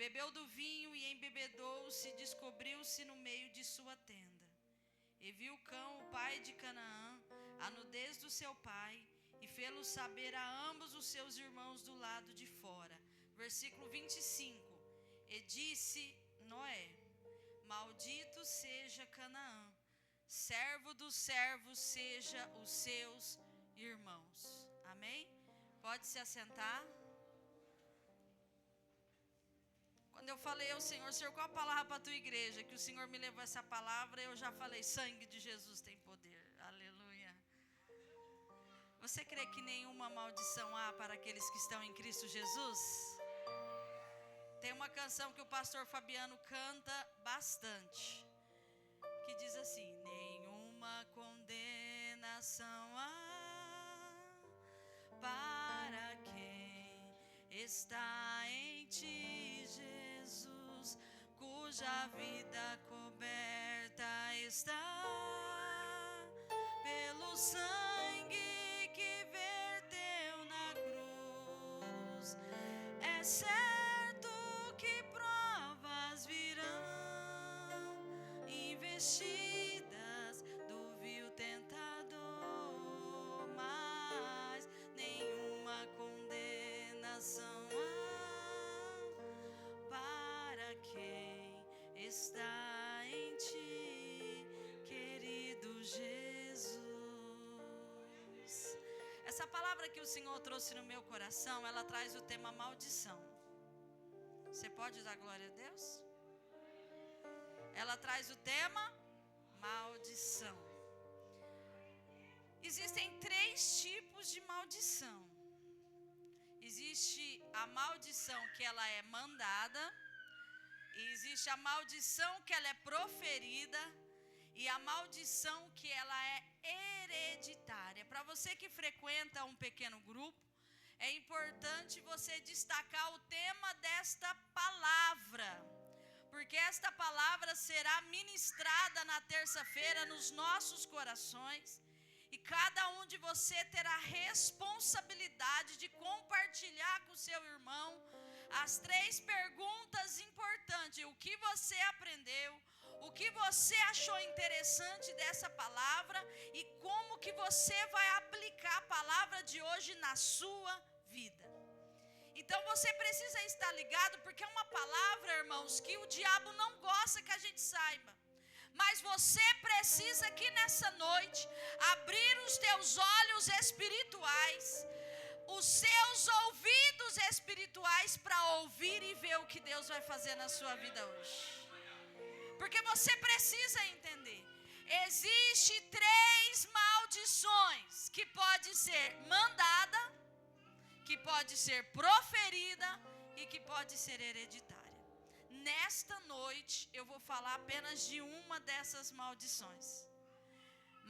bebeu do vinho e embebedou-se, descobriu-se no meio de sua tenda. E viu Cão, o pai de Canaã, a nudez do seu pai, e fê-lo saber a ambos os seus irmãos do lado de fora. Versículo 25. E disse Noé: maldito seja Canaã, servo dos servos seja os seus irmãos. Amém? Pode se assentar. Quando eu falei ao Senhor, Senhor, qual a palavra para a tua igreja? Que o Senhor me levou essa palavra, eu já falei, sangue de Jesus tem poder. Aleluia. Você crê que nenhuma maldição há para aqueles que estão em Cristo Jesus? Tem uma canção que o pastor Fabiano canta bastante, que diz assim: nenhuma condenação há para quem está em ti, Jesus, cuja vida coberta está pelo sangue que verteu na cruz. É certo que provas virão, investidas do vil tentador, mas nenhuma condenação há para quem está em ti, querido Jesus. Essa palavra que o Senhor trouxe no meu coração, ela traz o tema maldição. Você pode dar glória a Deus? Ela traz o tema maldição. Existem 3 tipos de maldição. Existe a maldição que ela é mandada, e existe a maldição que ela é proferida, e a maldição que ela é hereditária. Para você que frequenta um pequeno grupo, é importante você destacar o tema desta palavra, porque esta palavra será ministrada na terça-feira nos nossos corações, e cada um de você terá responsabilidade de compartilhar com o seu irmão as 3 perguntas importantes: o que você aprendeu, o que você achou interessante dessa palavra e como que você vai aplicar a palavra de hoje na sua vida. Então você precisa estar ligado, porque é uma palavra, irmãos, que o diabo não gosta que a gente saiba. Mas você precisa aqui nessa noite abrir os teus olhos espirituais, os seus ouvidos espirituais, para ouvir e ver o que Deus vai fazer na sua vida hoje. Porque você precisa entender, existe 3 maldições que pode ser mandada, que pode ser proferida e que pode ser hereditária. Nesta noite eu vou falar apenas de uma dessas maldições.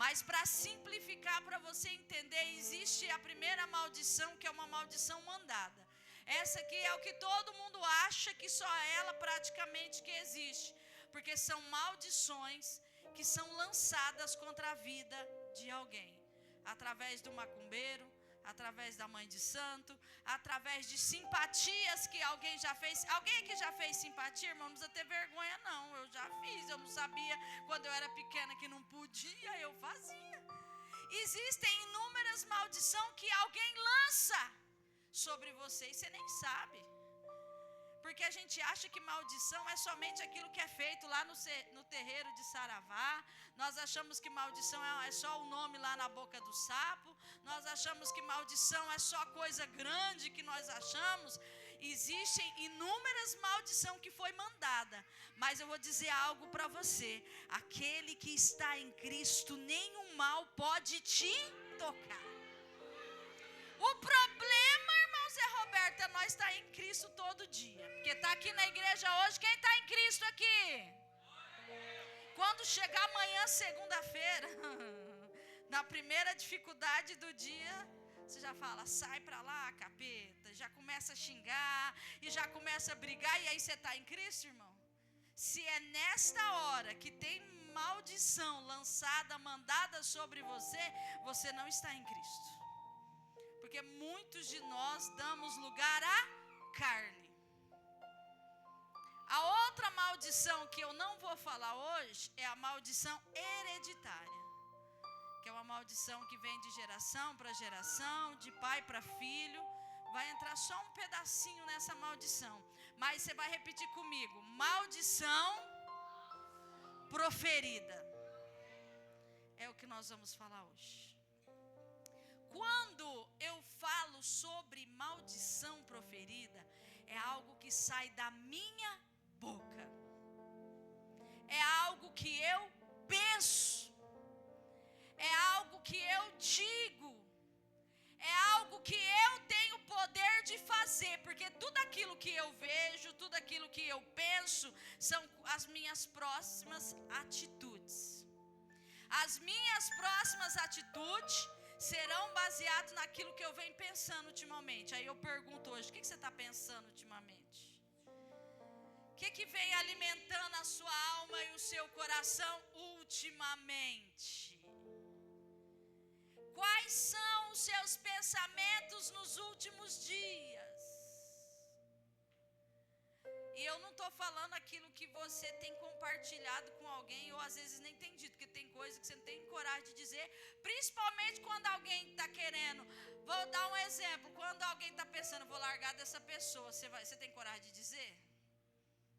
Mas para simplificar, para você entender, existe a primeira maldição, que é uma maldição mandada. Essa aqui é o que todo mundo acha que só ela praticamente que existe, porque são maldições que são lançadas contra a vida de alguém, através do macumbeiro, através da mãe de santo, através de simpatias que alguém já fez. Alguém aqui já fez simpatia, irmão? Não precisa ter vergonha não, eu já fiz. Eu não sabia quando eu era pequena que não podia, eu fazia. Existem inúmeras maldições que alguém lança sobre você e você nem sabe. Porque a gente acha que maldição é somente aquilo que é feito lá no terreiro de Saravá. Nós achamos que maldição é só o nome lá na boca do sapo. Nós achamos que maldição é só coisa grande que nós achamos. Existem inúmeras maldições que foi mandada. Mas eu vou dizer algo para você: aquele que está em Cristo, nenhum mal pode te tocar. O problema, irmão Zé Roberto, é nós estar em Cristo todo dia. Porque está aqui na igreja hoje, quem está em Cristo aqui? Quando chegar amanhã, segunda-feira, na primeira dificuldade do dia, você já fala, sai para lá, capeta. Já começa a xingar e já começa a brigar. E aí você está em Cristo, irmão? Se é nesta hora que tem maldição lançada, mandada sobre você, você não está em Cristo. Porque muitos de nós damos lugar à carne. maldição que eu não vou falar hoje é a maldição hereditária, que é uma maldição que vem de geração para geração, de pai para filho. Vai entrar só um pedacinho nessa maldição, mas você vai repetir comigo: maldição proferida. É o que nós vamos falar hoje. Quando eu falo sobre maldição proferida, é algo que sai da minha boca, é algo que eu penso, é algo que eu digo, é algo que eu tenho poder de fazer, porque tudo aquilo que eu vejo, tudo aquilo que eu penso, são as minhas próximas atitudes. As minhas próximas atitudes serão baseadas naquilo que eu venho pensando ultimamente. Aí eu pergunto hoje: o que você está pensando ultimamente? O que vem alimentando a sua alma e o seu coração ultimamente? Quais são os seus pensamentos nos últimos dias? E eu não estou falando aquilo que você tem compartilhado com alguém, ou às vezes nem tem dito, porque tem coisa que você não tem coragem de dizer, principalmente quando alguém está querendo. Vou dar um exemplo: quando alguém está pensando, vou largar dessa pessoa, você tem coragem de dizer?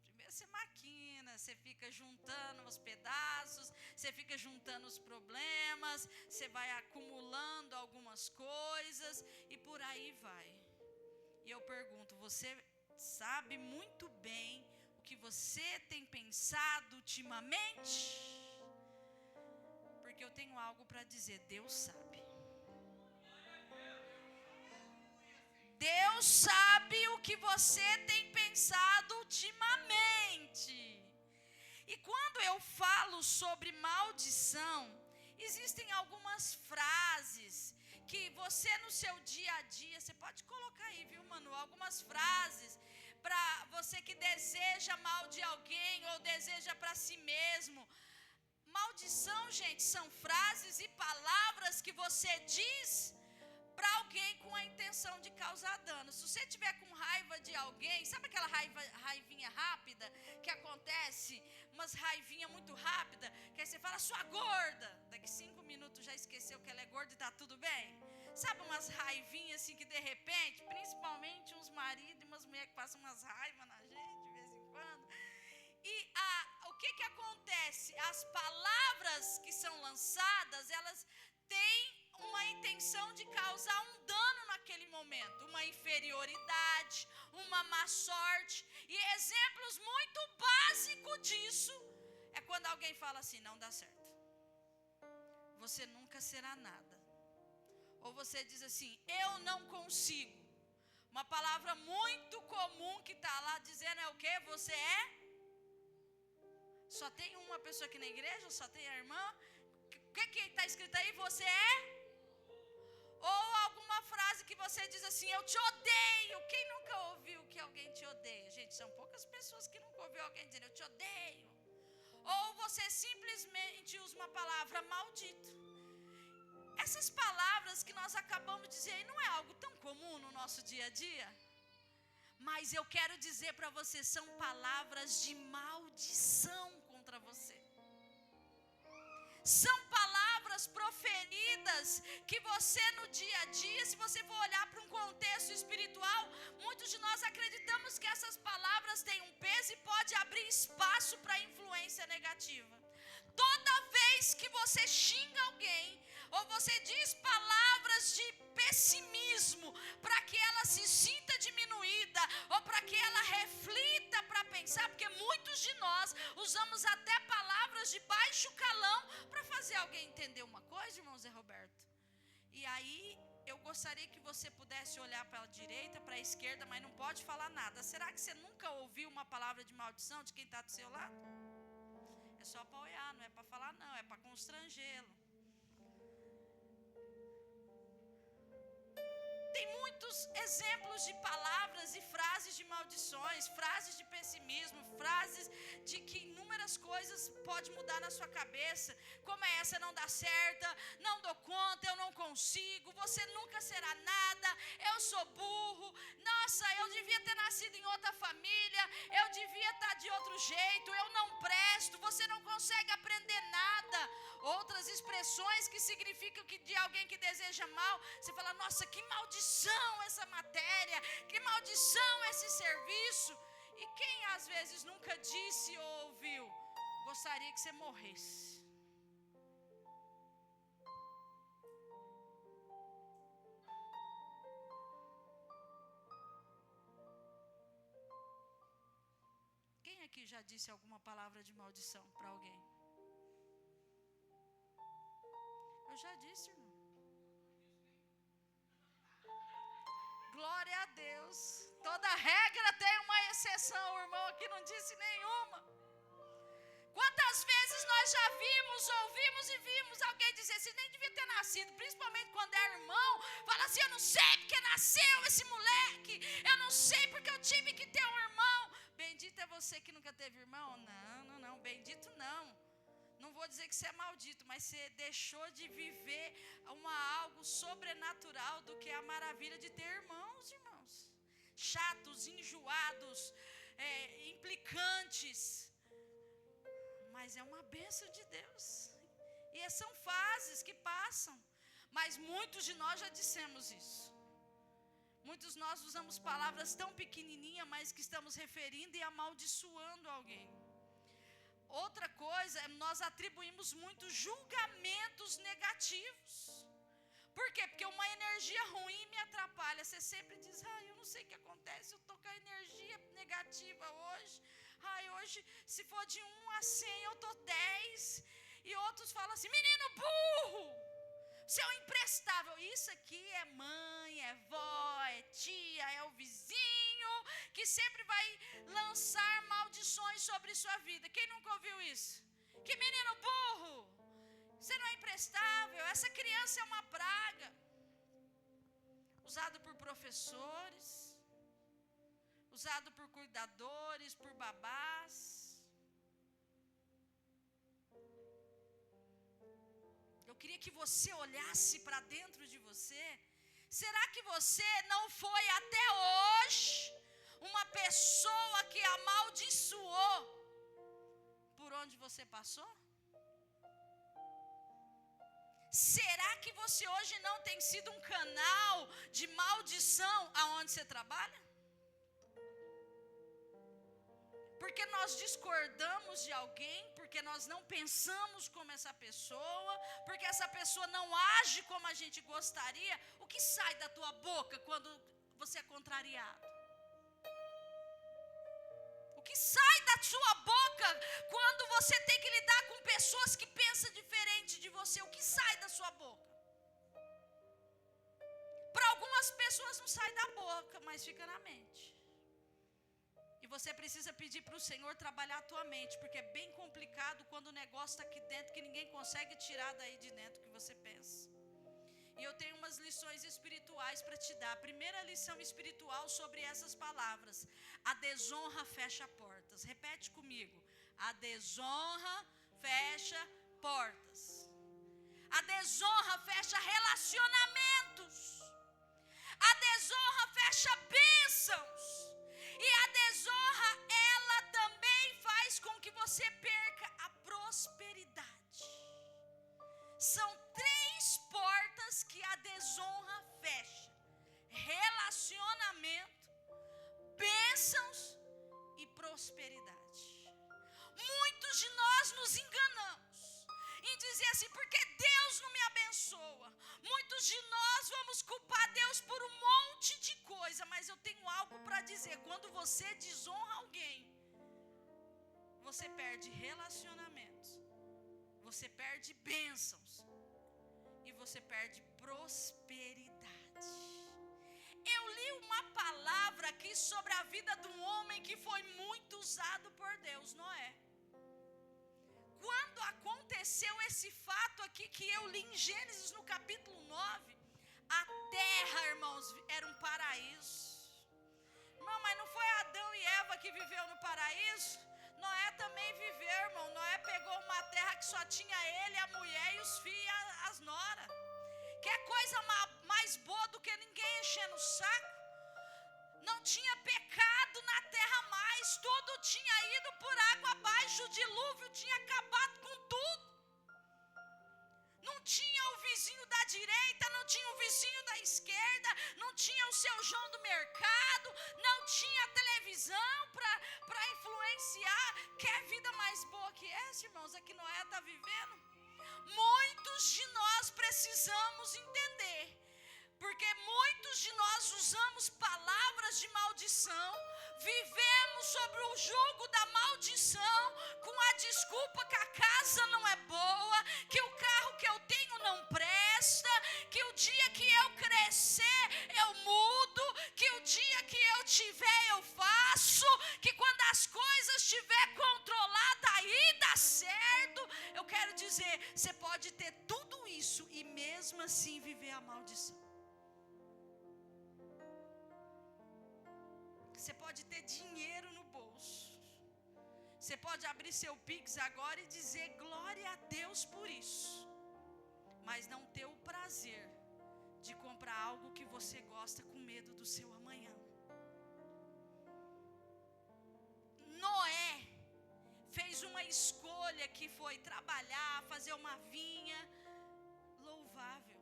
Primeiro você maquina, você fica juntando os pedaços, você fica juntando os problemas, você vai acumulando algumas coisas e por aí vai. E eu pergunto: você sabe muito bem o que você tem pensado ultimamente? Porque eu tenho algo para dizer: Deus sabe. Deus sabe o que você tem pensado ultimamente. E quando eu falo sobre maldição, existem algumas frases que você no seu dia a dia, você pode colocar aí, viu, Manu? Algumas frases para você que deseja mal de alguém ou deseja para si mesmo. Maldição, gente, são frases e palavras que você diz para alguém com a intenção de causar dano. Se você tiver com raiva de alguém, sabe aquela raivinha rápida que acontece? Umas raivinha muito rápida, que aí você fala: sua gorda. Daqui 5 minutos já esqueceu que ela é gorda e tá tudo bem. Sabe umas raivinhas assim que de repente, principalmente uns maridos e umas mulheres que passam umas raivas na gente de vez em quando. E o que acontece? As palavras que são lançadas, elas têm uma intenção de causar um dano naquele momento, uma inferioridade, uma má sorte. E exemplos muito básicos disso é quando alguém fala assim: não dá certo, você nunca será nada. Ou você diz assim: eu não consigo. Uma palavra muito comum que está lá dizendo é o quê? Você é? Só tem uma pessoa aqui na igreja? Só tem a irmã? O que está escrito aí? Você é? Ou alguma frase que você diz assim: eu te odeio. Quem nunca ouviu que alguém te odeia? Gente, são poucas pessoas que nunca ouviu alguém dizendo: eu te odeio. Ou você simplesmente usa uma palavra: maldito. Essas palavras que nós acabamos de dizer não é algo tão comum no nosso dia a dia? Mas eu quero dizer para você, são palavras de maldição contra você. São palavras proferidas que você no dia a dia, se você for olhar para um contexto espiritual, muitos de nós acreditamos que essas palavras têm um peso e pode abrir espaço para influência negativa. Toda vez que você xinga alguém, ou você diz palavras de pessimismo para que ela se sinta diminuída, ou para que ela reflita para pensar, porque muitos de nós usamos até palavras de baixo calão para fazer alguém entender uma coisa, irmão Zé Roberto. E aí eu gostaria que você pudesse olhar para a direita, para a esquerda, mas não pode falar nada. Será que você nunca ouviu uma palavra de maldição de quem está do seu lado? É só para olhar, não é para falar não, é para constrangê-lo. Tem muitos exemplos de palavras e frases de maldições, frases de pessimismo, frases de que inúmeras coisas podem mudar na sua cabeça, como é essa: não dá certo, não dou conta, eu não consigo, você nunca será nada, eu sou burro, nossa, eu devia ter nascido em outra família, eu devia estar de outro jeito, eu não presto, você não consegue aprender nada. Outras expressões que significam que de alguém que deseja mal, você fala, nossa, que maldição essa matéria, que maldição esse serviço. E quem às vezes nunca disse ou ouviu, gostaria que você morresse. Quem aqui já disse alguma palavra de maldição para alguém? Eu já disse, irmão. Glória a Deus. Toda regra tem uma exceção, o irmão aqui não disse nenhuma. Quantas vezes nós já vimos, ouvimos e vimos alguém dizer assim, nem devia ter nascido, principalmente quando é irmão, fala assim, eu não sei porque nasceu esse moleque, eu não sei porque eu tive que ter um irmão. Bendito é você que nunca teve irmão? Não, bendito não. Não vou dizer que você é maldito, mas você deixou de viver algo sobrenatural do que é a maravilha de ter irmãos. Chatos, enjoados, implicantes. Mas é uma bênção de Deus. E são fases que passam. Mas muitos de nós já dissemos isso. Muitos de nós usamos palavras tão pequenininhas, mas que estamos referindo e amaldiçoando alguém. Outra coisa, nós atribuímos muitos julgamentos negativos. Por quê? Porque uma energia ruim me atrapalha. Você sempre diz, eu não sei o que acontece, eu estou com a energia negativa hoje. Hoje, se for de 1 a 100, eu estou 10. E outros falam assim, menino burro, seu imprestável. Isso aqui é mãe, é vó, é tia, é o vizinho, que sempre vai lançar maldições sobre sua vida. Quem nunca ouviu isso? Que menino burro, você não é imprestável, essa criança é uma praga. Usado por professores, usado por cuidadores, por babás. Eu queria que você olhasse para dentro de você. Será que você não foi até hoje uma pessoa que amaldiçoou por onde você passou? Será que você hoje não tem sido um canal de maldição aonde você trabalha? Porque nós discordamos de alguém, porque nós não pensamos como essa pessoa, porque essa pessoa não age como a gente gostaria. O que sai da tua boca quando você é contrariado? O que sai da sua boca quando você tem que lidar com pessoas que pensam diferente de você? O que sai da sua boca? Para algumas pessoas não sai da boca, mas fica na mente. E você precisa pedir para o Senhor trabalhar a tua mente, porque é bem complicado quando o negócio está aqui dentro, que ninguém consegue tirar daí de dentro que você pensa. E eu tenho umas lições espirituais para te dar. A primeira lição espiritual sobre essas palavras: a desonra fecha portas. Repete comigo: a desonra fecha portas. A desonra fecha relacionamentos. A desonra fecha bênçãos. E a desonra, ela também faz com que você perca a prosperidade. São 3 portas que a desonra fecha: relacionamento, bênçãos e prosperidade. Muitos de nós nos enganamos em dizer assim, porque Deus não me abençoa. Muitos de nós vamos culpar Deus por um monte de coisa, mas eu tenho algo para dizer: quando você desonra alguém, você perde relacionamentos, você perde bênçãos e você perde prosperidade. Eu li uma palavra aqui sobre a vida de um homem que foi muito usado por Deus, Noé. Quando aconteceu esse fato aqui que eu li em Gênesis no capítulo 9, a terra, irmãos, era um paraíso. Irmão, mas não foi Adão e Eva que viveu no paraíso? Noé também viveu, irmão. Noé pegou uma terra que só tinha ele, a mulher e os filhos e as noras. Que é coisa mais boa do que ninguém enchendo o saco. Não tinha pecado na terra mais, tudo tinha ido por água abaixo, o dilúvio tinha acabado com tudo. Não tinha o vizinho da direita, não tinha o vizinho da esquerda, não tinha o seu João do mercado, não tinha televisão para influenciar. Quer vida mais boa que essa, irmãos, a que Noé está vivendo? Muitos de nós precisamos entender, porque muitos de nós usamos palavras de maldição, vivemos sobre o jugo da maldição, com a desculpa que a casa não é boa, que o carro que eu tenho não presta, que o dia que eu crescer eu mudo, que o dia que eu tiver eu faço, que quando as coisas estiver controlada aí dá certo. Eu quero dizer, você pode ter tudo isso e mesmo assim viver a maldição. Você pode ter dinheiro no bolso, você pode abrir seu Pix agora e dizer glória a Deus por isso, mas não ter o prazer de comprar algo que você gosta com medo do seu amanhã. Noé fez uma escolha que foi trabalhar, fazer uma vinha, louvável.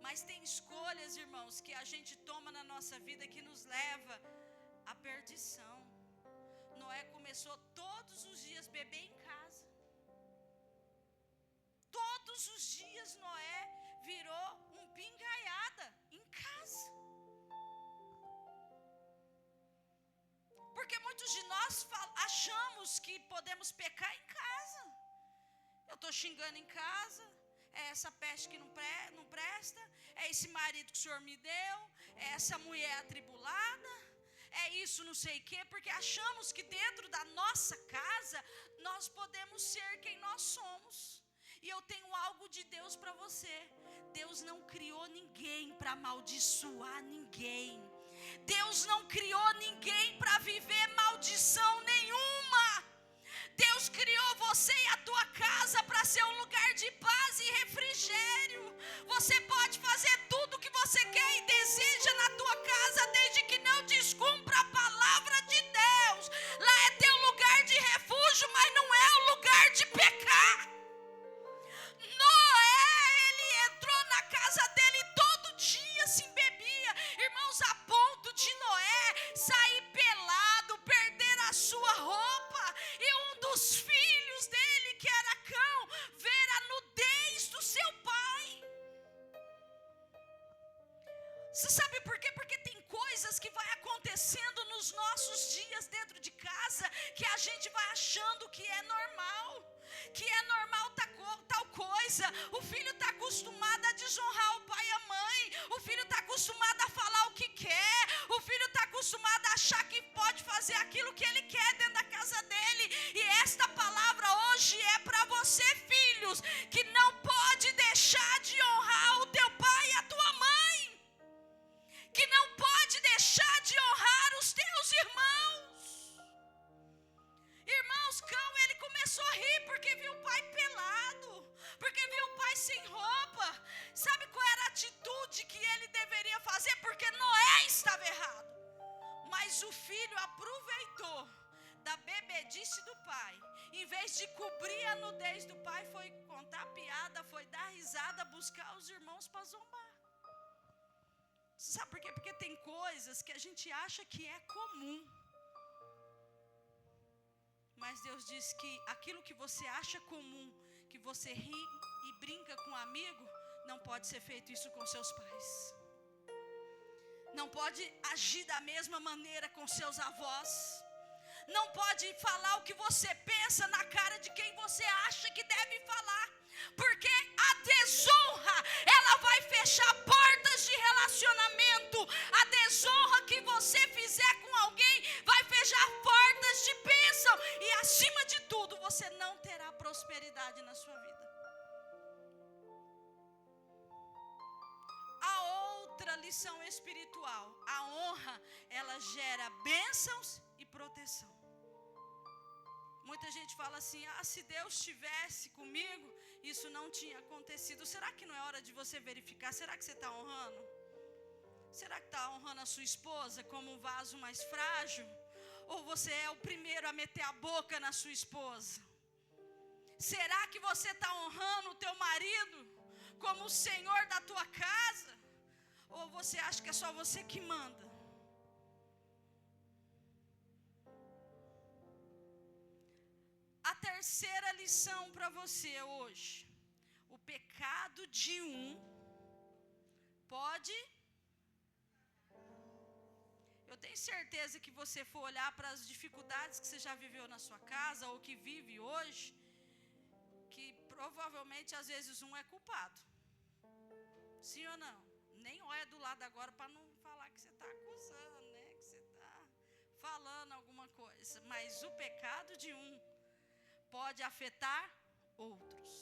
Mas tem escolhas, irmãos, que a gente toma na nossa vida que nos leva à perdição. Noé começou todos os dias beber em casa. Todos os dias Noé virou um pingaiada em casa. Porque muitos de nós achamos que podemos pecar em casa. Eu estou xingando em casa. É essa peste que não presta, é esse marido que o Senhor me deu, é essa mulher atribulada, é isso não sei o quê, porque achamos que dentro da nossa casa nós podemos ser quem nós somos. E eu tenho algo de Deus para você. Deus não criou ninguém para amaldiçoar ninguém. Deus não criou ninguém para viver maldição nenhuma. Deus criou você e a tua casa para ser um lugar de paz e refrigério. Você pode fazer tudo o que você quer e deseja na tua casa, desde que não descumpra a palavra de Deus. Lá é teu lugar de refúgio, mas não é o lugar de pecar. Noé, ele entrou na casa dele todo dia, se embebia. Irmãos, a ponto de Noé sair pelado, perder a sua roupa. E um dos filhos dele, que era Cão, ver a nudez do seu pai. Você sabe por quê? Porque tem coisas que vai acontecendo nos nossos dias dentro de casa, que a gente vai achando que é normal. Que é normal tal coisa. O filho está acostumado a desonrar o pai e a mãe. O filho está acostumado a falar o que quer. O filho está acostumado a achar que pode fazer aquilo que ele quer dentro da casa dele. E esta palavra hoje é para você, filhos, que não pode deixar de honrar o teu pai e a tua mãe. Que não pode deixar de honrar os teus irmãos. Irmãos, Cão, ele começou a rir porque viu o pai pelado, porque viu o pai sem roupa. Sabe qual era a atitude que ele deveria fazer? Porque Noé estava errado. Mas o filho aproveitou da bebedice do pai. Em vez de cobrir a nudez do pai, foi contar piada, foi dar risada, buscar os irmãos para zombar. Sabe por quê? Porque tem coisas que a gente acha que é comum. Mas Deus diz que aquilo que você acha comum, que você ri e brinca com um amigo, não pode ser feito isso com seus pais. Não pode agir da mesma maneira com seus avós. Não pode falar o que você pensa na cara de quem você acha que deve falar. Porque a desonra, ela vai fechar portas de relacionamento. A desonra que você fizer com alguém vai fechar portas de bênção. E acima de tudo, você não terá prosperidade na sua vida. A outra lição espiritual, a honra, ela gera bênçãos e proteção. Muita gente fala assim, se Deus estivesse comigo, isso não tinha acontecido. Será que não é hora de você verificar? Será que você está honrando? Será que está honrando a sua esposa como um vaso mais frágil? Ou você é o primeiro a meter a boca na sua esposa? Será que você está honrando o teu marido como o senhor da tua casa? Ou você acha que é só você que manda? A terceira lição para você hoje: o pecado de um pode... Eu tenho certeza que você for olhar para as dificuldades que você já viveu na sua casa ou que vive hoje, que provavelmente às vezes um é culpado. Sim ou não? Nem olha do lado agora para não falar que você está acusando, né? Que você está falando alguma coisa. Mas o pecado de um pode afetar outros.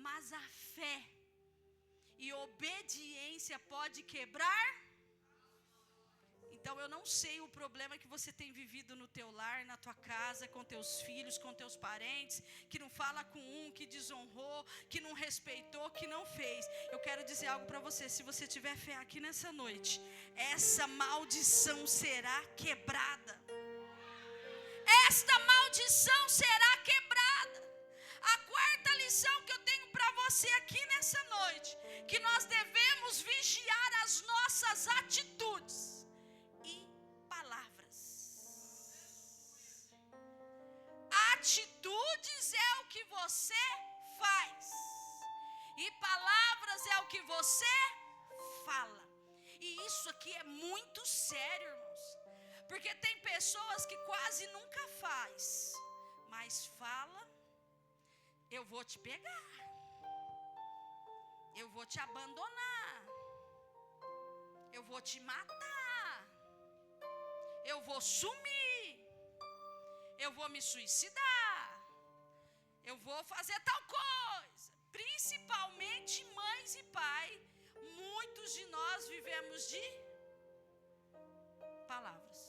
Mas a fé e obediência pode quebrar. Então eu não sei o problema que você tem vivido no teu lar, na tua casa, com teus filhos, com teus parentes, que não fala com um, que desonrou, que não respeitou, que não fez. Eu quero dizer algo para você: se você tiver fé aqui nessa noite, essa maldição será quebrada. Esta maldição será quebrada. A quarta lição que eu tenho para você aqui nessa noite, que nós devemos vigiar as nossas atitudes e palavras. Atitudes é o que você faz, e palavras é o que você fala. E isso aqui é muito sério, irmãos, porque tem pessoas que quase nunca faz, mas fala: eu vou te pegar, eu vou te abandonar, eu vou te matar, eu vou sumir, eu vou me suicidar, eu vou fazer tal coisa. Principalmente mães e pai, muitos de nós vivemos de palavras,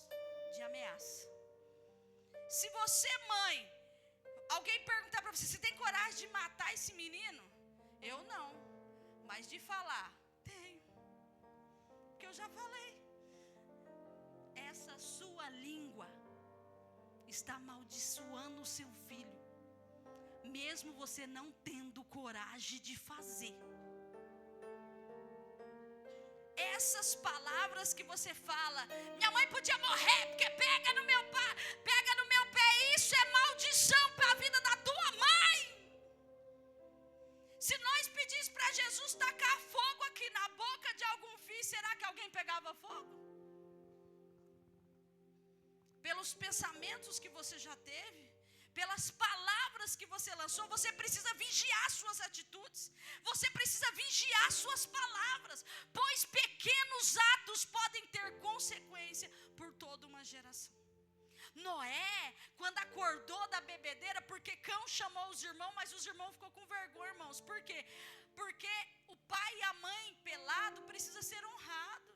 de ameaça. Se você, mãe, alguém perguntar para você: você tem coragem de matar esse menino? Eu não, mas de falar, tenho, porque eu já falei. Essa sua língua está amaldiçoando o seu filho, mesmo você não tendo coragem de fazer. Essas palavras que você fala: minha mãe podia morrer porque pega no meu pé, isso é maldição para a vida da tua mãe. Se nós pedíssemos para Jesus tacar fogo aqui na boca de algum filho, será que alguém pegava fogo? Pelos pensamentos que você já teve, pelas palavras que você lançou, você precisa vigiar suas atitudes, você precisa vigiar suas palavras, pois pequenos atos podem ter consequência por toda uma geração. Noé, quando acordou da bebedeira, porque Cão chamou os irmãos, mas os irmãos ficou com vergonha, irmãos. Por quê? Porque o pai e a mãe pelado precisa ser honrado.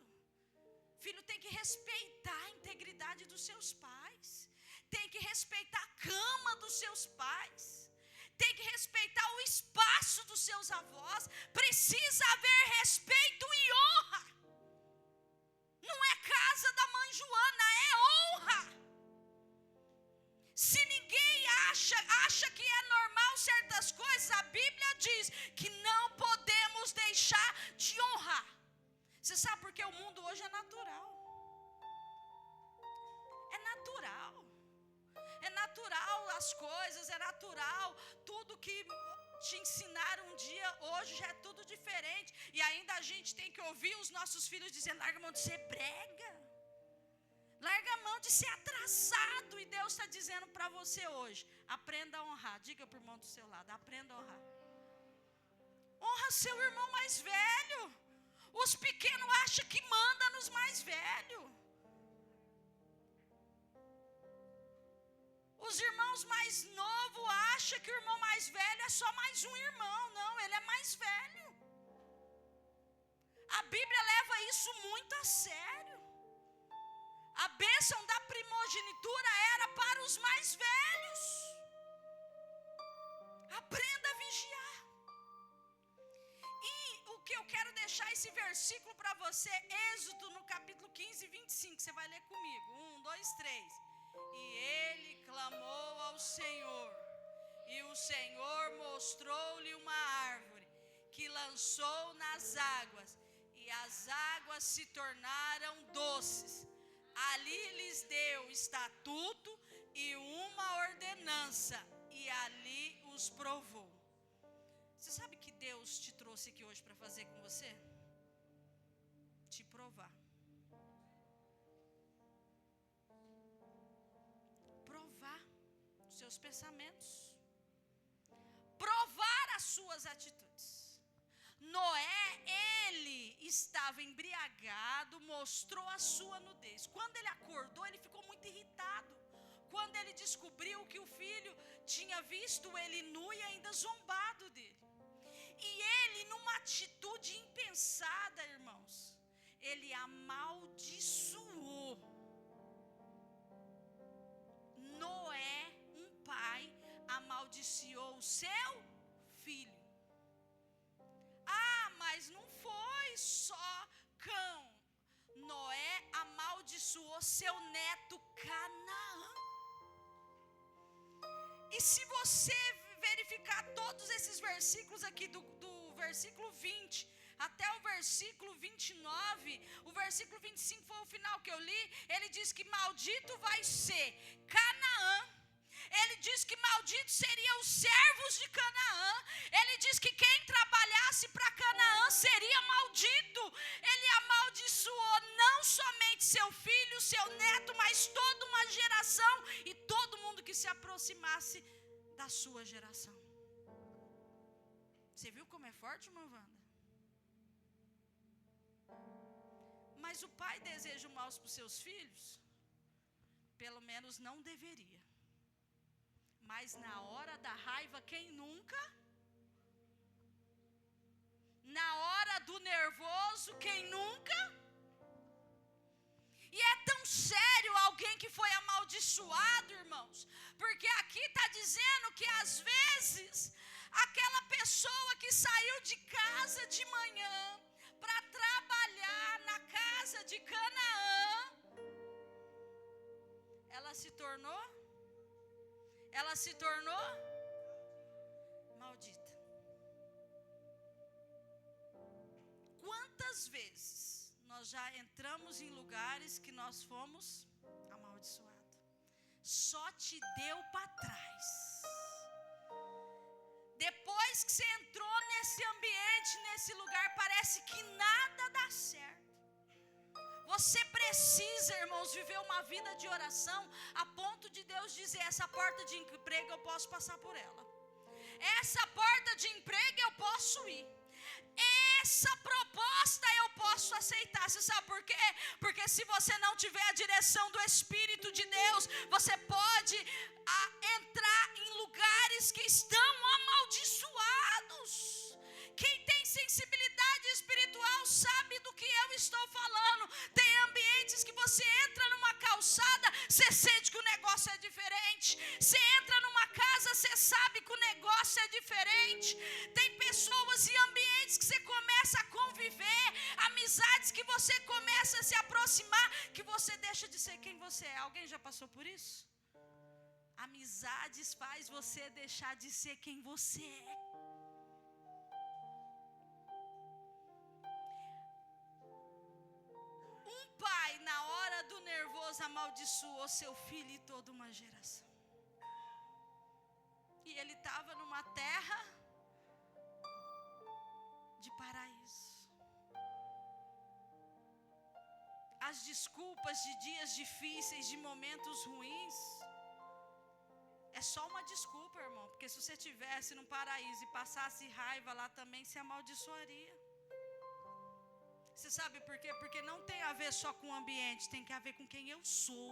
Filho tem que respeitar a integridade dos seus pais, tem que respeitar a cama dos seus pais, tem que respeitar o espaço dos seus avós. Precisa haver respeito e honra. Não é casa da mãe Joana, é honra. Se ninguém acha que é normal certas coisas, a Bíblia diz que não podemos deixar de honrar. Você sabe por que o mundo hoje é natural? É natural. É natural as coisas, é natural. Tudo que te ensinaram um dia, hoje já é tudo diferente. E ainda a gente tem que ouvir os nossos filhos dizendo: larga a mão de ser brega, larga a mão de ser atrasado. E Deus está dizendo para você hoje: aprenda a honrar. Diga para o irmão do seu lado: aprenda a honrar. Honra seu irmão mais velho. Os pequenos acham que manda nos mais velhos. Os irmãos mais novos acham que o irmão mais velho é só mais um irmão. Não, ele é mais velho. A Bíblia leva isso muito a sério. A bênção da primogenitura era para os mais velhos. Aprenda a vigiar. E o que eu quero deixar esse versículo para você, Êxodo no capítulo 15, 25. Você vai ler comigo. 1, 2, 3. E ele clamou ao Senhor, e o Senhor mostrou-lhe uma árvore que lançou nas águas, e as águas se tornaram doces. Ali lhes deu estatuto e uma ordenança, e ali os provou. Você sabe que Deus te trouxe aqui hoje para fazer com você? Te provar. Provar os seus pensamentos. Provar as suas atitudes. Noé, ele estava embriagado, mostrou a sua nudez. Quando ele acordou, ele ficou muito irritado. Quando ele descobriu que o filho tinha visto ele nu e ainda zombado dele. E ele, numa atitude impensada, irmãos, ele amaldiçoou. Noé, um pai, amaldiçoou o seu filho. Ah, mas não foi só Cão. Noé amaldiçoou seu neto Canaã. E se você verificar todos esses versículos aqui, do versículo 20 até o versículo 29, o versículo 25 foi o final que eu li, ele diz que maldito vai ser Canaã. Ele diz que malditos seriam os servos de Canaã. Ele diz que quem trabalhasse para Canaã seria maldito. Ele amaldiçoou não somente seu filho, seu neto, mas toda uma geração e todo mundo que se aproximasse da sua geração. Você viu como é forte, irmã Wanda? Mas o pai deseja o mal para os seus filhos? Pelo menos não deveria. Mas na hora da raiva, quem nunca? Na hora do nervoso, quem nunca? E é tão sério alguém que foi amaldiçoado, irmãos, porque aqui está dizendo que às vezes aquela pessoa que saiu de casa de manhã para trabalhar na casa de Canaã, ela se tornou maldita. Quantas vezes nós já entramos em lugares que nós fomos amaldiçoados? Só te deu para trás. Depois que você entrou nesse ambiente, nesse lugar, parece que nada dá certo. Você precisa, irmãos, viver uma vida de oração a ponto de Deus dizer: essa porta de emprego eu posso passar por ela. Essa porta de emprego eu posso ir. Essa proposta eu posso aceitar. Você sabe por quê? Porque se você não tiver a direção do Espírito de Deus, você pode entrar em lugares que estão amaldiçoados. Quem tem sensibilidade espiritual sabe do que eu estou falando. Tem ambientes que você entra numa calçada, você sente que o negócio é diferente. Você entra numa casa, você sabe que o negócio é diferente. Tem pessoas e ambientes que você começa a conviver, amizades que você começa a se aproximar, que você deixa de ser quem você é. Alguém já passou por isso? Amizades faz você deixar de ser quem você é. Um pai, na hora do nervoso, amaldiçoou seu filho e toda uma geração. E ele estava numa terra de paraíso. As desculpas de dias difíceis, de momentos ruins, é só uma desculpa, irmão. Porque se você estivesse num paraíso e passasse raiva lá também, se amaldiçoaria. Você sabe por quê? Porque não tem a ver só com o ambiente, tem que a ver com quem eu sou.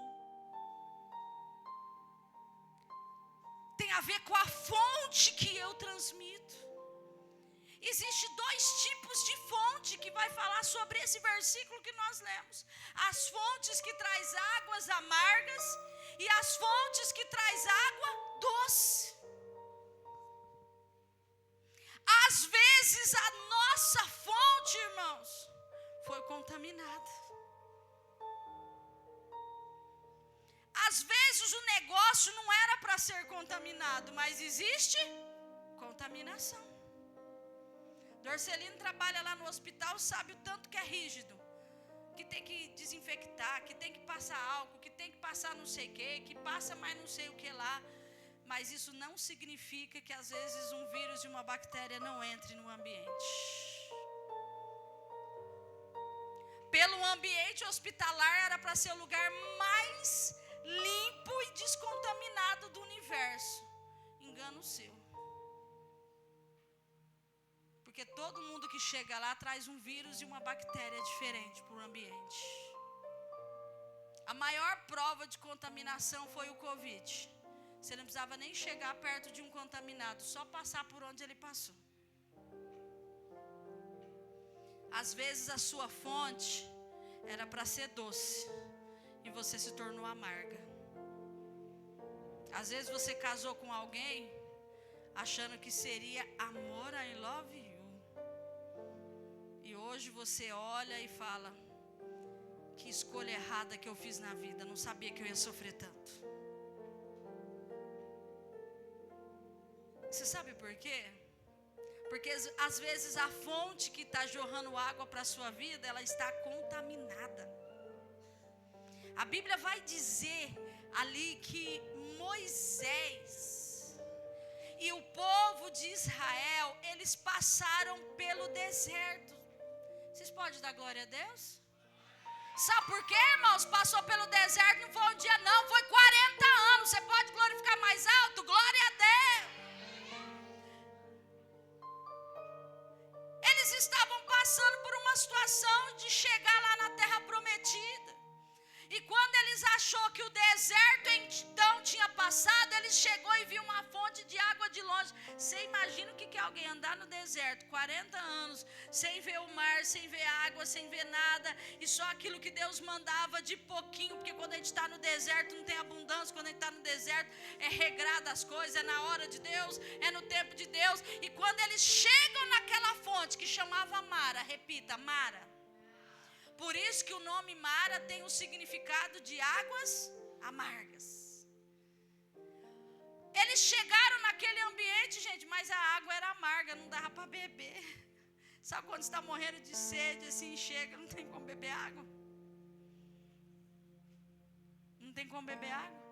Tem a ver com a fonte que eu transmito. Existem dois tipos de fonte que vai falar sobre esse versículo que nós lemos. As fontes que traz águas amargas e as fontes que traz água doce. Às vezes a nossa fonte, irmãos, contaminada. Às vezes o negócio não era para ser contaminado, mas existe contaminação. Dorcelino trabalha lá no hospital, sabe o tanto que é rígido, que tem que desinfectar, que tem que passar álcool, que tem que passar não sei o que, que passa mais não sei o que lá. Mas isso não significa que às vezes um vírus e uma bactéria não entre no ambiente. Pelo ambiente hospitalar era para ser o lugar mais limpo e descontaminado do universo. Engano seu. Porque todo mundo que chega lá traz um vírus e uma bactéria diferente para o ambiente. A maior prova de contaminação foi o Covid. Você não precisava nem chegar perto de um contaminado, só passar por onde ele passou. Às vezes a sua fonte era para ser doce e você se tornou amarga. Às vezes você casou com alguém achando que seria amor, I love you. E hoje você olha e fala: que escolha errada que eu fiz na vida, não sabia que eu ia sofrer tanto. Você sabe por quê? Porque às vezes a fonte que está jorrando água para a sua vida, ela está contaminada. A Bíblia vai dizer ali que Moisés e o povo de Israel, eles passaram pelo deserto. Vocês podem dar glória a Deus? Sabe por quê, irmãos? Passou pelo deserto, não foi um dia não, foi 40 anos. Você pode glorificar mais alto? Glória a Deus. Eles estavam passando por uma situação de chegar lá na terra prometida. E quando eles achou que o deserto então tinha passado, eles chegou e viu uma fonte de água de longe. Você imagina o que é alguém andar no deserto 40 anos, sem ver o mar, sem ver água, sem ver nada, e só aquilo que Deus mandava de pouquinho, porque quando a gente está no deserto não tem abundância, quando a gente está no deserto é regrado as coisas, é na hora de Deus, é no tempo de Deus. E quando eles chegam naquela fonte que chamava Mara, repita, Mara. Por isso que o nome Mara tem o significado de águas amargas. Eles chegaram naquele ambiente, gente, mas a água era amarga, não dava para beber. Sabe quando você está morrendo de sede, assim, chega, não tem como beber água? Não tem como beber água.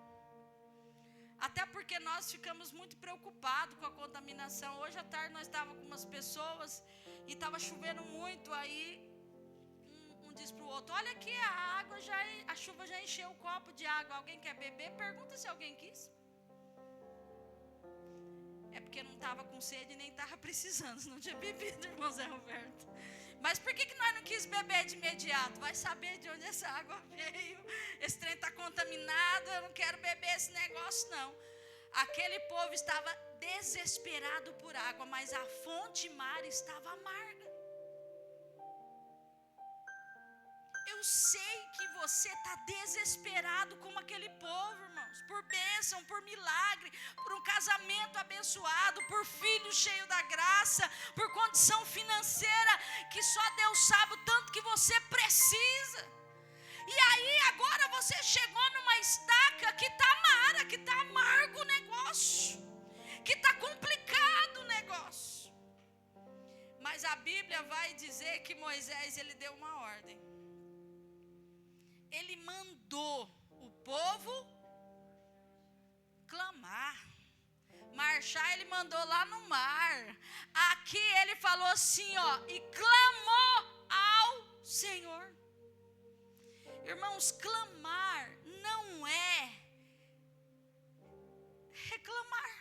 Até porque nós ficamos muito preocupados com a contaminação. Hoje à tarde nós estávamos com umas pessoas e estava chovendo muito, aí diz para o outro: olha aqui, a chuva já encheu o copo de água, alguém quer beber? Pergunta se alguém quis. É porque não estava com sede nem estava precisando, não tinha bebido, irmão Zé Roberto. Mas por que nós não quis beber de imediato? Vai saber de onde essa água veio. Esse trem está contaminado, eu não quero beber esse negócio não. Aquele povo estava desesperado por água, mas a fonte Mara estava amarga. Eu sei que você está desesperado como aquele povo, irmãos, por bênção, por milagre, por um casamento abençoado, por filho cheio da graça, por condição financeira que só Deus sabe o tanto que você precisa. E aí agora você chegou numa estaca que está amara, que está amargo o negócio, que está complicado o negócio. Mas a Bíblia vai dizer que Moisés, ele deu uma ordem. Ele mandou o povo clamar, marchar, ele mandou lá no mar. Aqui ele falou assim, ó, e clamou ao Senhor. Irmãos, clamar não é reclamar.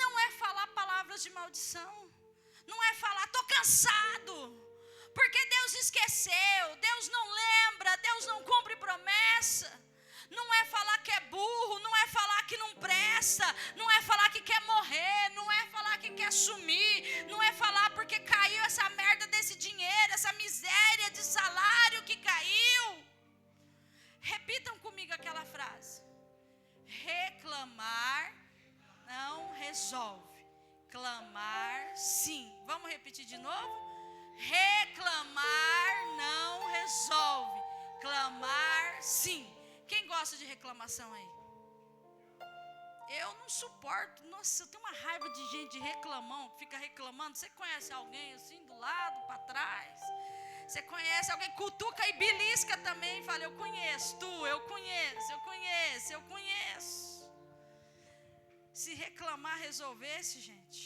Não é falar palavras de maldição. Não é falar, tô cansado. Porque Deus esqueceu, Deus não lembra, Deus não cumpre promessa. Não é falar que é burro, não é falar que não presta, não é falar que quer morrer, não é falar que quer sumir, não é falar porque caiu essa merda desse dinheiro, essa miséria de salário que caiu. Repitam comigo aquela frase: reclamar não resolve, clamar sim. Vamos repetir de novo? Reclamar não resolve. Clamar, sim. Quem gosta de reclamação aí? Eu não suporto. Nossa, eu tenho uma raiva de gente de reclamão, que fica reclamando. Você conhece alguém assim, do lado, para trás? Você conhece alguém, cutuca e belisca também, fala, eu conheço, eu conheço. Se reclamar resolvesse, gente,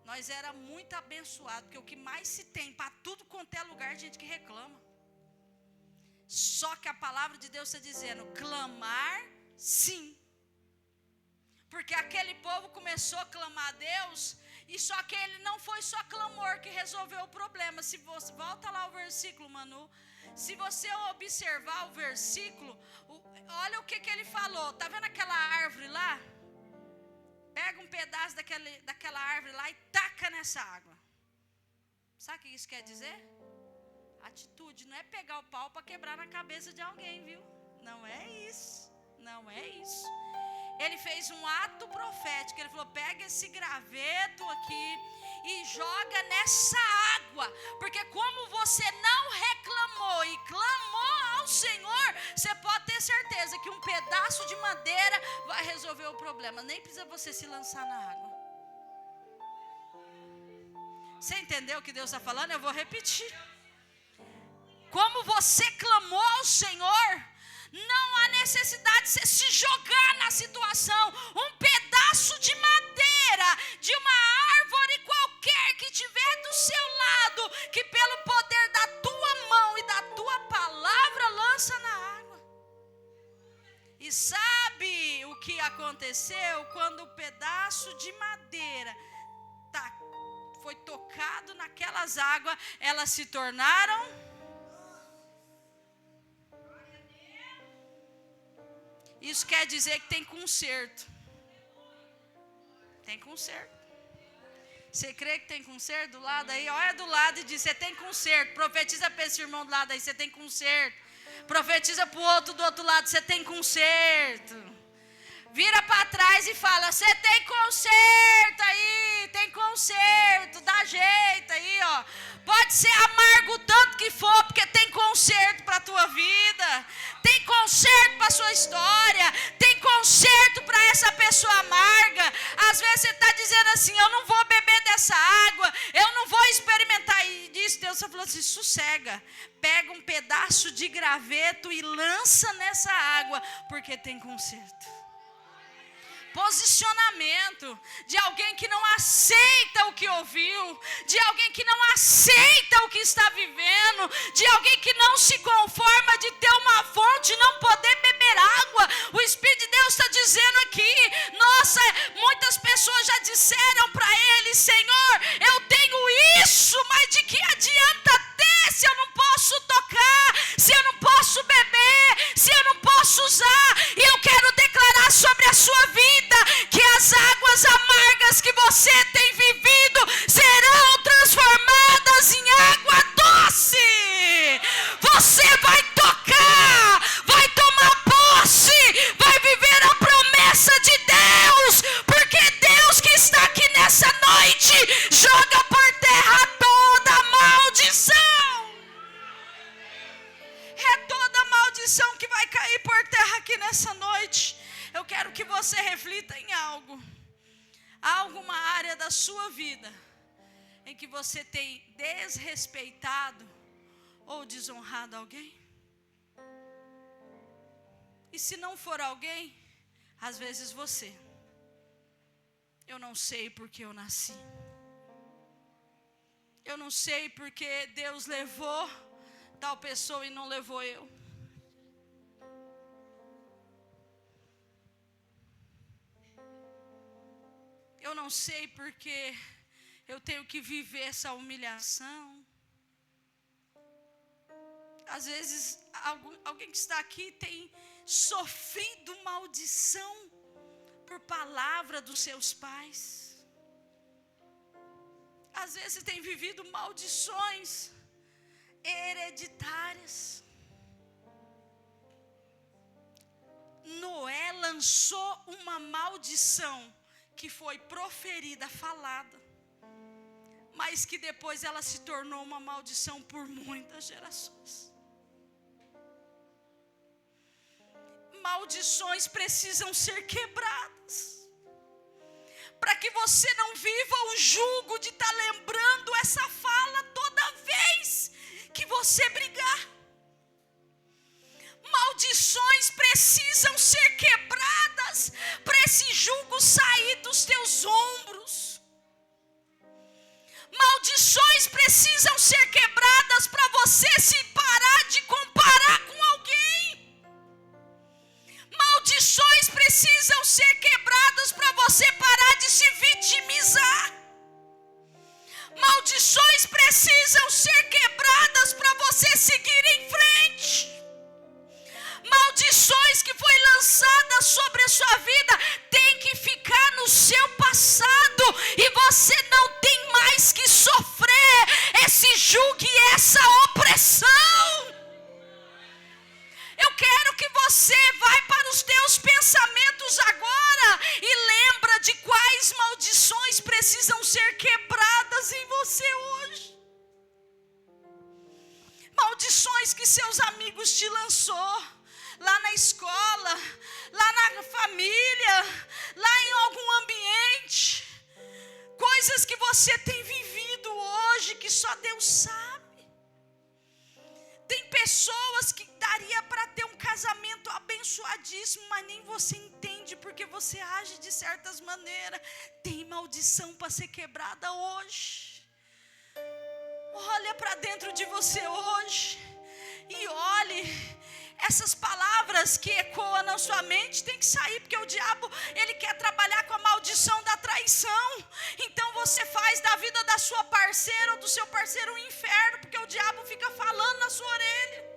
nós era muito abençoados, porque o que mais se tem, para tudo quanto é lugar, gente que reclama. Só que a palavra de Deus está dizendo, clamar sim. Porque aquele povo começou a clamar a Deus, e só que ele não foi só clamor que resolveu o problema. Se você volta lá o versículo, Manu, se você observar o versículo, olha o que ele falou. Tá vendo aquela árvore lá? Pega um pedaço daquela árvore lá e taca nessa água. Sabe o que isso quer dizer? Atitude, não é pegar o pau para quebrar na cabeça de alguém, viu? Não é isso, não é isso. Ele fez um ato profético, ele falou, pega esse graveto aqui e joga nessa água, porque como você não reclamou e clamou ao Senhor, você pode ter certeza que um pedaço de madeira vai resolver o problema, nem precisa você se lançar na água. Você entendeu o que Deus está falando? Eu vou repetir. Como você clamou ao Senhor, não há necessidade de você se jogar na situação. Um pedaço de madeira, de uma árvore qualquer que estiver do seu lado, que pelo poder da tua mão e da tua palavra lança na água. E sabe o que aconteceu quando o pedaço de madeira foi tocado naquelas águas? Elas se tornaram... Isso quer dizer que tem conserto. Tem conserto. Você crê que tem conserto do lado aí? Olha do lado e diz, você tem conserto. Profetiza para esse irmão do lado aí, você tem conserto. Profetiza para o outro do outro lado, você tem conserto. Vira para trás e fala, você tem conserto aí, tem conserto, dá jeito aí, ó. Pode ser amargo tanto que for, porque tem conserto para a tua vida. Tem conserto para a sua história. Tem conserto para essa pessoa amarga. Às vezes você está dizendo assim, eu não vou beber dessa água, eu não vou experimentar isso. Deus está falando assim, sossega. Pega um pedaço de graveto e lança nessa água, porque tem conserto. Posicionamento de alguém que não aceita o que ouviu, de alguém que não aceita o que está vivendo, de alguém que não se conforma de ter uma fonte e não poder beber água. O Espírito de Deus está dizendo aqui, nossa, muitas pessoas já disseram para ele, Senhor, eu tenho isso, mas de que adianta ter se eu não posso tocar, se eu não posso beber, se eu não posso usar? E eu quero declarar sobre a sua vida que as águas amargas que você tem vivido serão transformadas em água doce. Você vai tocar, vai tomar posse, vai viver a promessa de Deus, porque Deus que está aqui nessa noite joga por terra toda maldição. É toda maldição que vai cair por terra aqui nessa noite. Eu quero que você reflita em algo. Há alguma área da sua vida em que você tem desrespeitado ou desonrado alguém? E se não for alguém, às vezes você. Eu não sei porque eu nasci. Eu não sei porque Deus levou tal pessoa e não levou eu. Eu não sei porque eu tenho que viver essa humilhação. Às vezes, alguém que está aqui tem sofrido maldição por palavra dos seus pais. Às vezes tem vivido maldições hereditárias. Noé lançou uma maldição que foi proferida, falada. mas que depois ela se tornou uma maldição por muitas gerações. Maldições precisam ser quebradas, para que você não viva o jugo de estar lembrando essa fala toda vez que você brigar. Maldições precisam ser quebradas para esse jugo sair dos teus ombros. Maldições precisam ser quebradas para você se parar de comparar com alguém. Maldições precisam ser quebradas para você parar de se vitimizar. Maldições precisam ser quebradas para você seguir em frente. Maldições que foi lançada sobre a sua vida tem que ficar no seu passado, e você não tem mais que sofrer esse jugo e essa opressão. Eu quero que você vá para os teus pensamentos agora e lembra de quais maldições precisam ser quebradas em você hoje. Maldições que seus amigos te lançou, lá na escola, lá na família, lá em algum ambiente. Coisas que você tem vivido hoje que só Deus sabe. Tem pessoas que daria para ter um casamento abençoadíssimo, mas nem você entende porque você age de certas maneiras. Tem maldição para ser quebrada hoje. Olha para dentro de você hoje e olhe. Essas palavras que ecoam na sua mente tem que sair, porque o diabo, ele quer trabalhar com a maldição da traição. Então você faz da vida da sua parceira ou do seu parceiro um inferno, porque o diabo fica falando na sua orelha.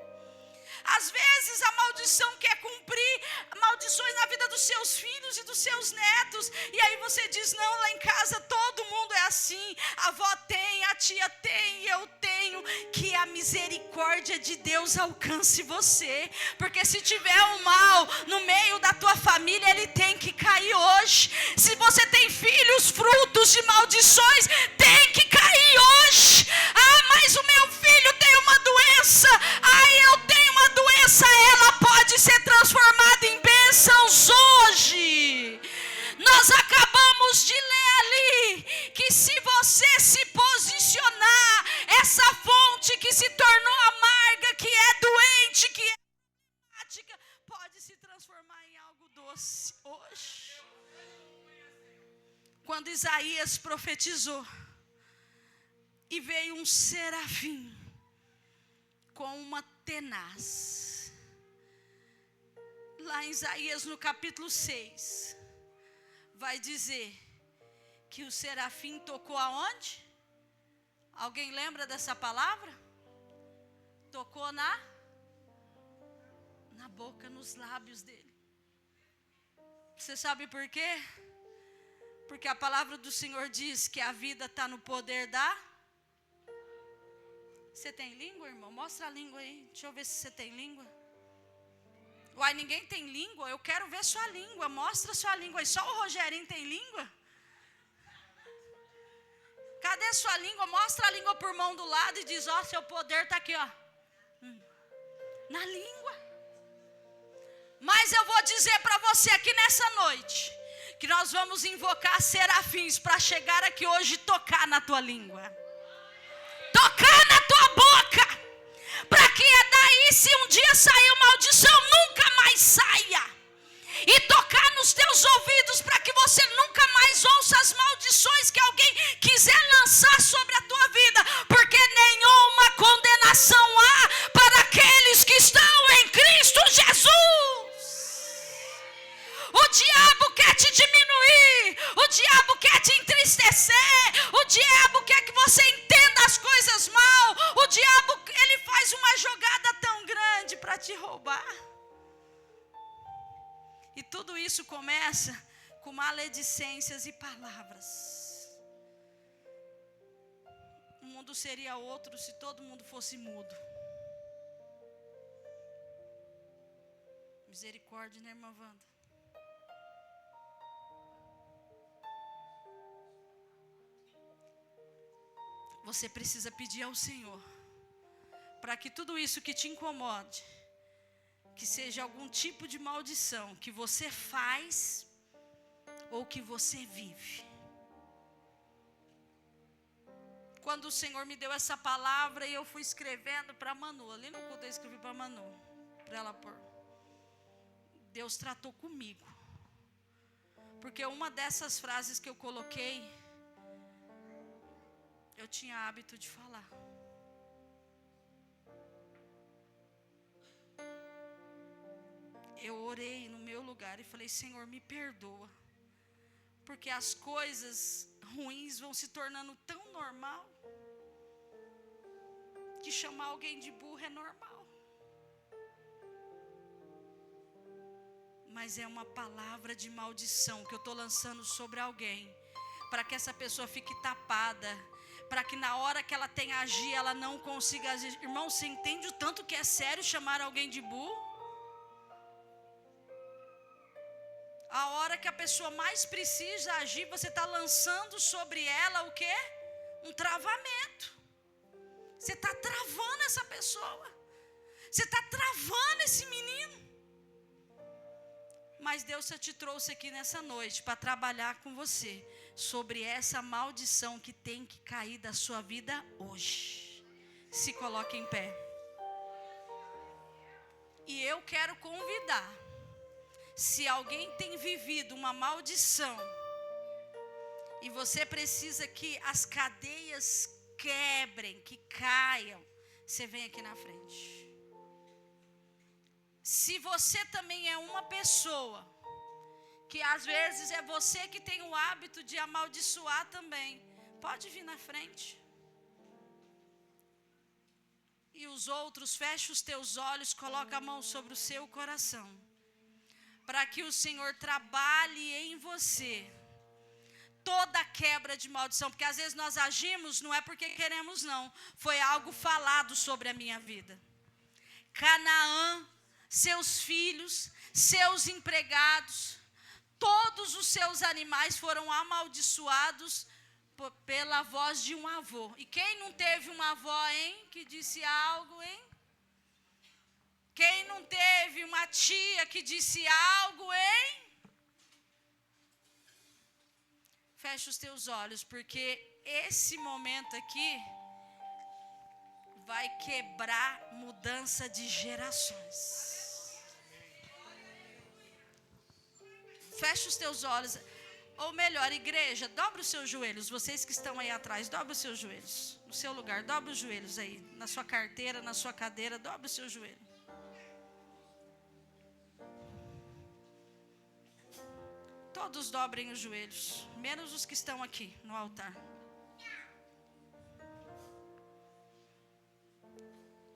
Às vezes a maldição quer cumprir maldições na vida dos seus filhos e dos seus netos, e aí você diz: não, lá em casa todo mundo é assim, a avó tem, a tia tem, eu tenho. Que a misericórdia de Deus alcance você, porque se tiver um mal no meio da tua família, ele tem que cair hoje. Se você tem filhos frutos de maldições, tem que cair hoje. Ah, mas o meu filho tem uma doença, eu tenho uma doença, ela pode ser transformada em bênçãos hoje. Nós acabamos de ler ali que se você se posicionar, essa fonte que se tornou amarga, que é doente, que é problemática, pode se transformar em algo doce hoje. Quando Isaías profetizou e veio um serafim com uma tenaz, lá em Isaías no capítulo 6, vai dizer que o serafim tocou aonde? Alguém lembra dessa palavra? Tocou na boca, nos lábios dele. Você sabe por quê? Porque a palavra do Senhor diz que a vida está no poder da... Você tem língua, irmão? Mostra a língua aí. Deixa eu ver se você tem língua. Uai, ninguém tem língua? Eu quero ver sua língua. Mostra sua língua aí. Só o Rogerinho tem língua? Cadê sua língua? Mostra a língua por mão do lado e diz: ó, seu poder está aqui, ó. Na língua. Mas eu vou dizer para você aqui nessa noite, que nós vamos invocar serafins para chegar aqui hoje e tocar na tua língua. Tocar na tua boca. Para que daí, se um dia sair maldição, nunca mais saia. E tocar nos teus ouvidos para que você nunca mais ouça as maldições que alguém quiser lançar sobre a tua vida. Porque nenhuma condenação há para aqueles que estão em Cristo Jesus. O diabo quer te diminuir, o diabo quer te entristecer, o diabo quer que você entenda as coisas mal, o diabo, ele faz uma jogada tão grande para te roubar. E tudo isso começa com maledicências e palavras. O mundo seria outro se todo mundo fosse mudo. Misericórdia, né, irmã Wanda? você precisa pedir ao Senhor para que tudo isso que te incomode, que seja algum tipo de maldição que você faz ou que você vive. Quando o Senhor me deu essa palavra e eu fui escrevendo para Manu, ali no culto eu escrevi para Manu, para ela pôr. Deus tratou comigo. Porque uma dessas frases que eu coloquei, eu tinha hábito de falar. Eu orei no meu lugar e falei: Senhor, me perdoa. Porque as coisas ruins vão se tornando tão normal, que chamar alguém de burro é normal. Mas é uma palavra de maldição que eu estou lançando sobre alguém, para que essa pessoa fique tapada, para que na hora que ela tem a agir, ela não consiga agir. Irmão, você entende o tanto que é sério chamar alguém de burro? A hora que a pessoa mais precisa agir, você está lançando sobre ela o quê? Um travamento. Você está travando essa pessoa. Você está travando esse menino. Mas Deus já te trouxe aqui nessa noite para trabalhar com você sobre essa maldição que tem que cair da sua vida hoje. Se coloque em pé. E eu quero convidar, se alguém tem vivido uma maldição e você precisa que as cadeias quebrem, que caiam, você vem aqui na frente. Se você também é uma pessoa que às vezes é você que tem o hábito de amaldiçoar também, pode vir na frente. E os outros, fecha os teus olhos, coloca a mão sobre o seu coração, para que o Senhor trabalhe em você toda quebra de maldição. Porque às vezes nós agimos, não é porque queremos não, foi algo falado sobre a minha vida. Canaã, seus filhos, seus empregados, todos os seus animais foram amaldiçoados pela voz de um avô. E quem não teve uma avó, hein, que disse algo, hein? Quem não teve uma tia que disse algo, hein? Fecha os teus olhos, porque esse momento aqui vai quebrar mudança de gerações. Fecha os teus olhos. Ou melhor, igreja, dobra os seus joelhos. Vocês que estão aí atrás, dobra os seus joelhos. No seu lugar, dobra os joelhos aí. Na sua carteira, na sua cadeira, dobra o seu joelho. Todos dobrem os joelhos, menos os que estão aqui no altar.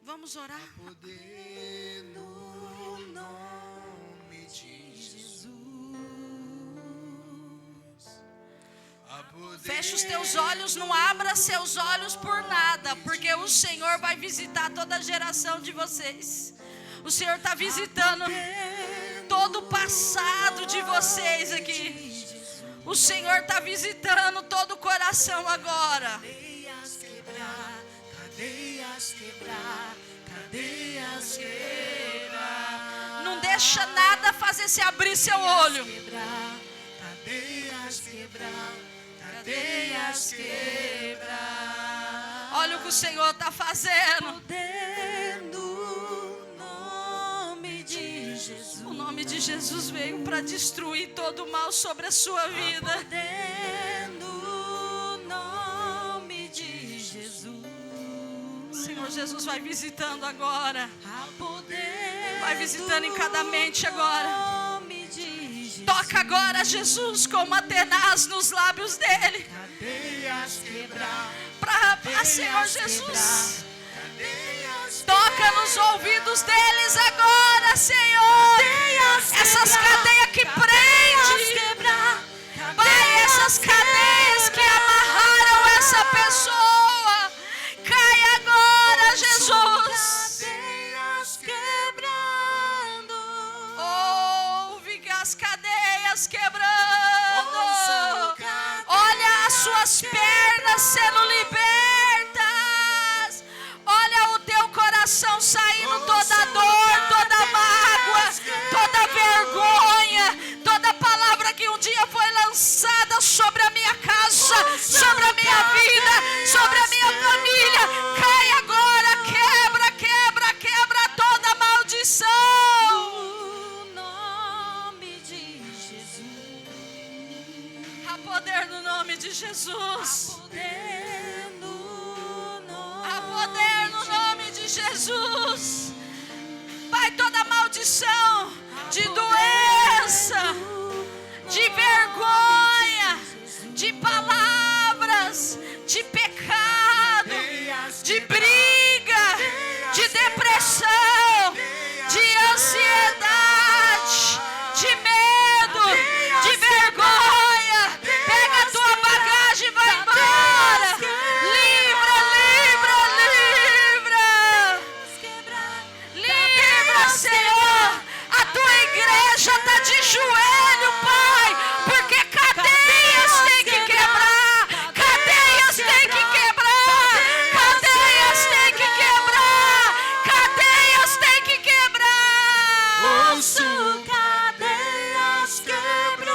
Vamos orar. Há poder no nome de Jesus. Há poder. Fecha os teus olhos, não abra seus olhos por nada, porque o Senhor vai visitar toda a geração de vocês. O Senhor está visitando todo o passado de vocês aqui. O Senhor está visitando todo o coração agora. Cadeias quebrar, cadeias quebrar, cadeias quebrar. Não deixa nada fazer você abrir seu olho. Cadeias quebrar, cadeias quebrar. Olha o que o Senhor está fazendo. O nome de Jesus veio para destruir todo o mal sobre a sua vida. No nome de Jesus. Senhor Jesus vai visitando agora. Vai Vai visitando em cada mente agora. Toca agora, Jesus, com uma tenaz nos lábios dele. Cadeias quebrar. Para Senhor Jesus. Toca nos ouvidos deles agora, Senhor. Essas cadeias que prendem. Pai, essas cadeias que amarraram essa pessoa. Cai agora, Jesus. Cadeias quebrando. Ouve as cadeias quebrando. Olha as suas pernas sendo libertas. Jesus. Há poder no nome de Jesus. Pai, toda maldição de doença, de vergonha, de palavras, de pecado, de briga, de depressão, de ansiedade, de medo, de vergonha. Pega a tua bagagem e vai embora. Livra, livra, livra. Livra, Senhor. A tua igreja está de joelho, Pai, porque cadeias tem que quebrar. Cadeias tem que quebrar. Cadeias tem que quebrar. Cadeias tem que quebrar. Ouço cadeias quebrando.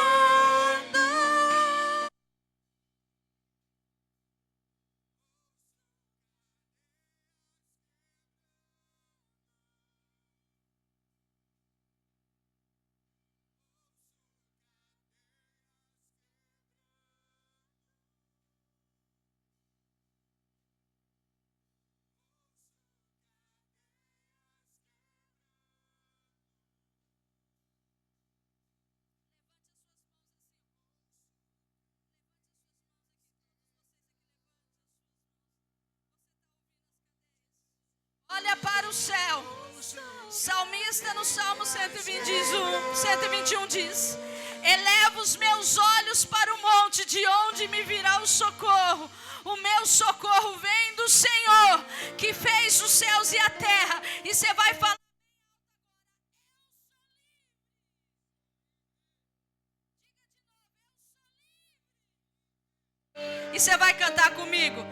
Olha para o céu. Salmista no Salmo 121 diz: eleva os meus olhos para o monte, de onde me virá o socorro. O meu socorro vem do Senhor, que fez os céus e a terra. E você vai falar. E você vai cantar comigo.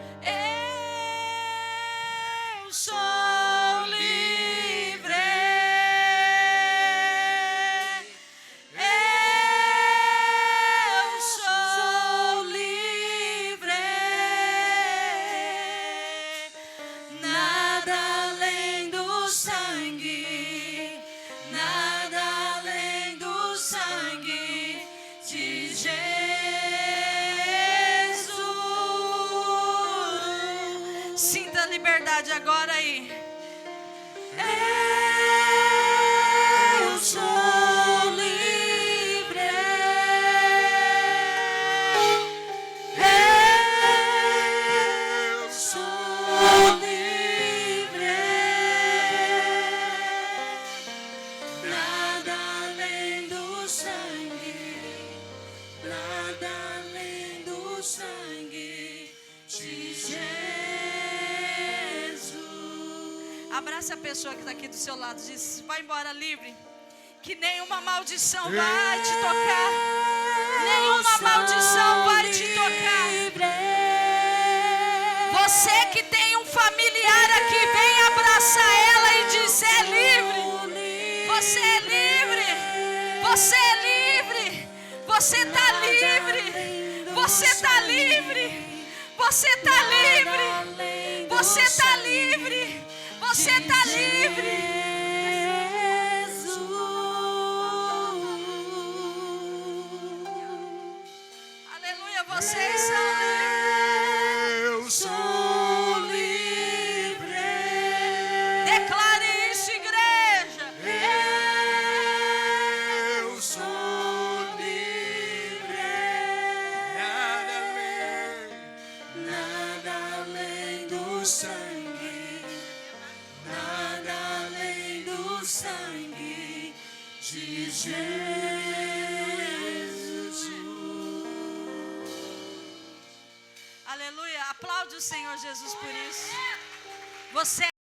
Eu sou livre. Eu sou livre. Nada além do sangue. Nada além do sangue de Jesus. Sinta a liberdade agora aí. Eu sou livre. Eu sou livre. Nada além do sangue. Nada além do sangue de Jesus. Abraça a pessoa que está aqui do seu lado. Diz: vai embora livre. Que nenhuma maldição vai te tocar. Nenhuma maldição vai te tocar. Você que tem um familiar aqui, vem abraçar ela e diz: é livre. Você é livre. Você é livre. Você está livre. Você está livre. Você está livre. Você está livre. Você está livre. Aleluia, vocês são livres. Eu sou livre. Declare isso, igreja. Eu sou livre. Nada além do sangue. Nada além do sangue de Jesus. Aleluia. Aplaude o Senhor Jesus por isso. Você